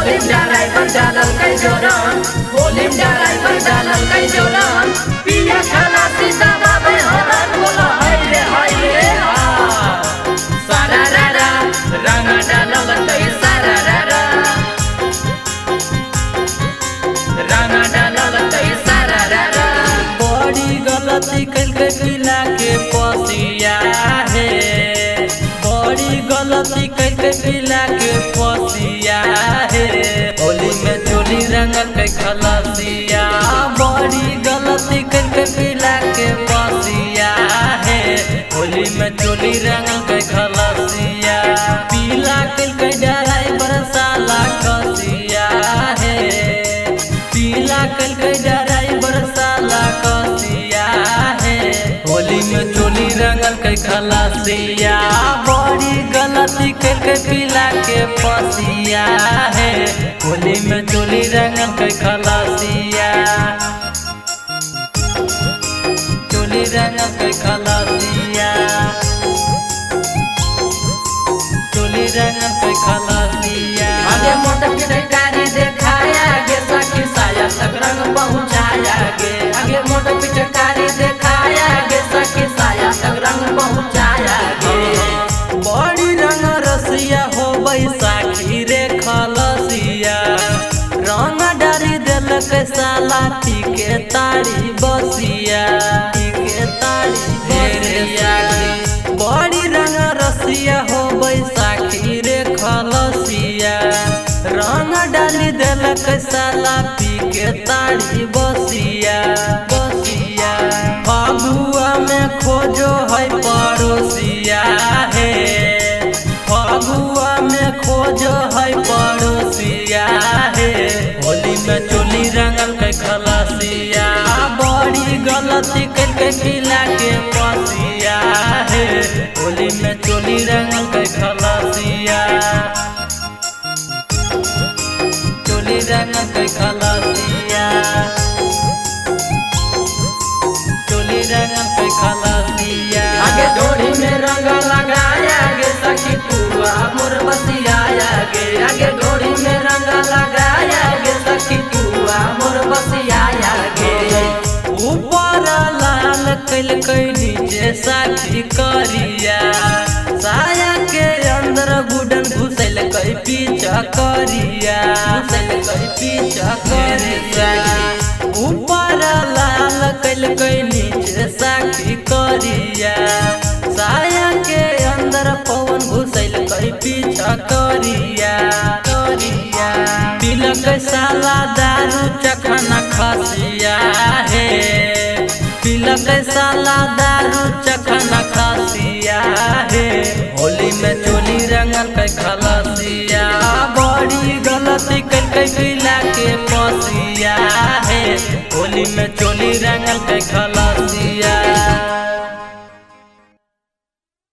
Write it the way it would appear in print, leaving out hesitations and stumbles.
Holi driver डालल कई जोरन, होली ड्राइवर डालल कई जोरन, पिया खलासी दबावे हरन बोलो हाय रे हा। सारा रा रंग डालल कई सारा रा, रंग डालल कई सारा रा। बड़ी गलती कल के पिला के पसिया है, बड़ी गलती कल के पिला के पसिया है। होली में चोली रंगल के खलसिया, बड़ी गलती कल के पिला के पसिया है। होली में चोली रंगल के खलसिया, पीला कल के ड्राइवर साला कसिया है, पीला कल के ड्राइवर साला कसिया है। होली में चोली रंगल के खलसिया, बड़ी गलती कल के पिला के पसिया है। होली में चोली रंगल के खलसिया, चोली रंगल के खलसिया, चोली रंगल के खलसिया। आगे मोटर की गाड़ी देखाया गे, सखी साया तक रंग पहुँचाया गे। आगे मोटर की गाड़ी देखाया गे, सखी साया तक रंग पहुँचाया गे। बड़ी रंग रसिया हो बैसाखी रे खलसिया, रंग डारी दिलक साला पी के तारी बसिया, पी के तारी बसिया। बड़ी रंग रसिया हो बैसाखी रे खलसिया, रंग डाली दिलक साला पी के तारी बसिया, बसिया। फगुआ में खोजो है पड़ोसिया है, फगुआ में खोजो है पड़ोसिया है। होली में चोली रंगल के खलसिया, बड़ी गलती कल के पिला के पसिया है। होली में चोली रंगल के खलसिया, चोली रंगल के खलसिया, चोली रंगल के खलसिया। आगे डोरी में रंग लगाया गे, सखी पुआ मोर बसियाया गे। आगे डोरी में रंग लगाया गे, सखी पुआ मोर बसियाया गे। ऊपर लाल कल के नीचे साथी करिया, साया के अंदर गुडन घुसल कई पीछा करिया, घुसल कई पीछा करिया। ऊपर लाल कल के नीचे साथी करिया, साया के अंदर पवन घुसल कई पीछा करिया, करिया। तिलक साला दारू चखना खसिया है, तिलक साला दारू चखना खसिया है। होली में चोली रंगल के खलसिया, बड़ी गलती कल के पिला के पसिया है। होली में चोली